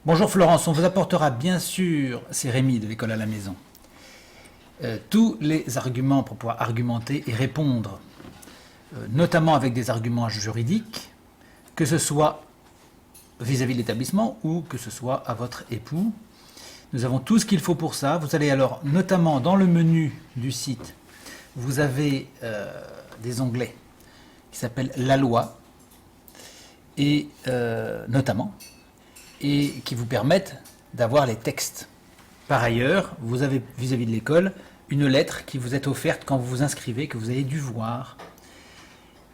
Bonjour Florence, on vous apportera bien sûr, c'est Rémi de l'école à la maison, tous les arguments pour pouvoir argumenter et répondre, notamment avec des arguments juridiques, que ce soit vis-à-vis de l'établissement ou que ce soit à votre époux. Nous avons tout ce qu'il faut pour ça. Vous allez alors, notamment dans le menu du site, vous avez des onglets qui s'appellent La Loi, et notamment, et qui vous permettent d'avoir les textes. Par ailleurs, vous avez vis-à-vis de l'école une lettre qui vous est offerte quand vous vous inscrivez, que vous avez dû voir.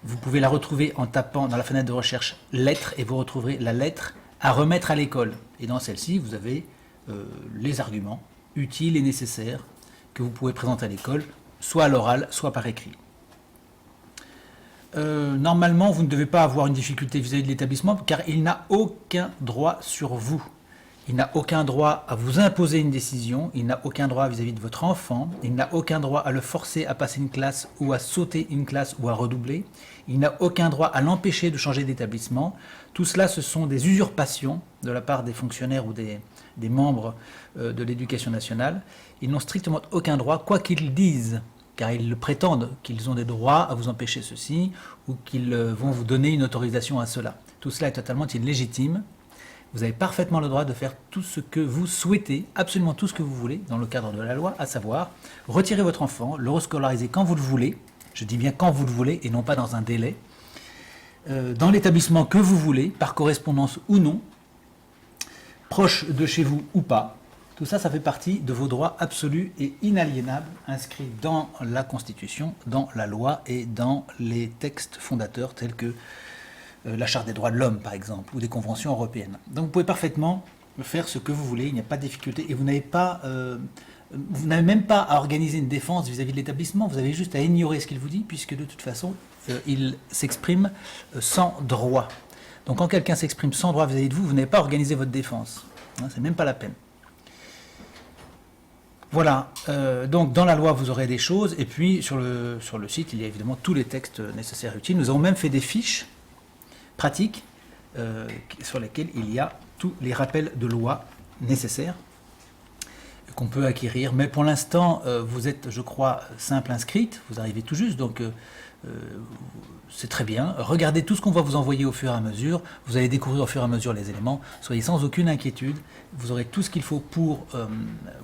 Vous pouvez la retrouver en tapant dans la fenêtre de recherche lettres et vous retrouverez la lettre à remettre à l'école. Et dans celle-ci, vous avez les arguments utiles et nécessaires que vous pouvez présenter à l'école, soit à l'oral, soit par écrit. Normalement, vous ne devez pas avoir une difficulté vis-à-vis de l'établissement car il n'a aucun droit sur vous. Il n'a aucun droit à vous imposer une décision, il n'a aucun droit vis-à-vis de votre enfant, il n'a aucun droit à le forcer à passer une classe ou à sauter une classe ou à redoubler, il n'a aucun droit à l'empêcher de changer d'établissement. Tout cela, ce sont des usurpations de la part des fonctionnaires ou des membres de l'éducation nationale. Ils n'ont strictement aucun droit, quoi qu'ils disent, car ils le prétendent qu'ils ont des droits à vous empêcher ceci ou qu'ils vont vous donner une autorisation à cela. Tout cela est totalement illégitime. Vous avez parfaitement le droit de faire tout ce que vous souhaitez, absolument tout ce que vous voulez, dans le cadre de la loi, à savoir retirer votre enfant, le rescolariser quand vous le voulez, je dis bien quand vous le voulez et non pas dans un délai, dans l'établissement que vous voulez, par correspondance ou non, proche de chez vous ou pas. Tout ça, ça fait partie de vos droits absolus et inaliénables inscrits dans la Constitution, dans la loi et dans les textes fondateurs tels que la Charte des droits de l'homme, par exemple, ou des conventions européennes. Donc vous pouvez parfaitement faire ce que vous voulez, il n'y a pas de difficulté, et vous n'avez même pas à organiser une défense vis-à-vis de l'établissement, vous avez juste à ignorer ce qu'il vous dit, puisque de toute façon, il s'exprime sans droit. Donc quand quelqu'un s'exprime sans droit vis-à-vis de vous, vous n'avez pas organisé votre défense. Hein, c'est même pas la peine. Voilà, donc dans la loi vous aurez des choses, et puis sur le site il y a évidemment tous les textes nécessaires et utiles. Nous avons même fait des fiches pratiques sur lesquelles il y a tous les rappels de loi nécessaires qu'on peut acquérir. Mais pour l'instant, vous êtes, je crois, simple inscrite, vous arrivez tout juste, donc c'est très bien. Regardez tout ce qu'on va vous envoyer au fur et à mesure. Vous allez découvrir au fur et à mesure les éléments. Soyez sans aucune inquiétude. Vous aurez tout ce qu'il faut pour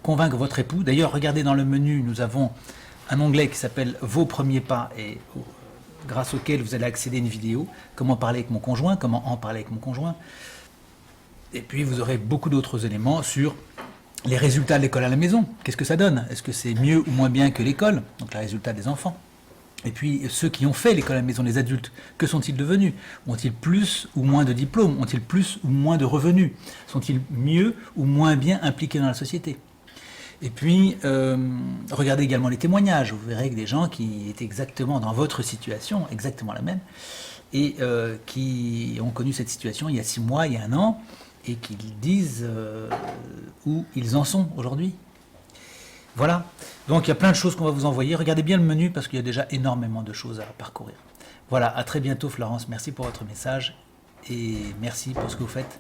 convaincre votre époux. D'ailleurs, regardez dans le menu, nous avons un onglet qui s'appelle Vos premiers pas et grâce auquel vous allez accéder à une vidéo. Comment parler avec mon conjoint, comment en parler avec mon conjoint. Et puis, vous aurez beaucoup d'autres éléments sur les résultats de l'école à la maison. Qu'est-ce que ça donne? Est-ce que c'est mieux ou moins bien que l'école? Donc, les résultats des enfants. Et puis, ceux qui ont fait l'école à la maison, les adultes, que sont-ils devenus? Ont-ils plus ou moins de diplômes? Ont-ils plus ou moins de revenus? Sont-ils mieux ou moins bien impliqués dans la société? Et puis, regardez également les témoignages. Vous verrez que des gens qui étaient exactement dans votre situation, exactement la même, et qui ont connu cette situation il y a 6 mois, il y a 1 an, et qui disent où ils en sont aujourd'hui. Voilà, donc il y a plein de choses qu'on va vous envoyer. Regardez bien le menu parce qu'il y a déjà énormément de choses à parcourir. Voilà, à très bientôt Florence, merci pour votre message et merci pour ce que vous faites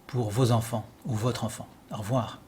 pour vos enfants ou votre enfant. Au revoir.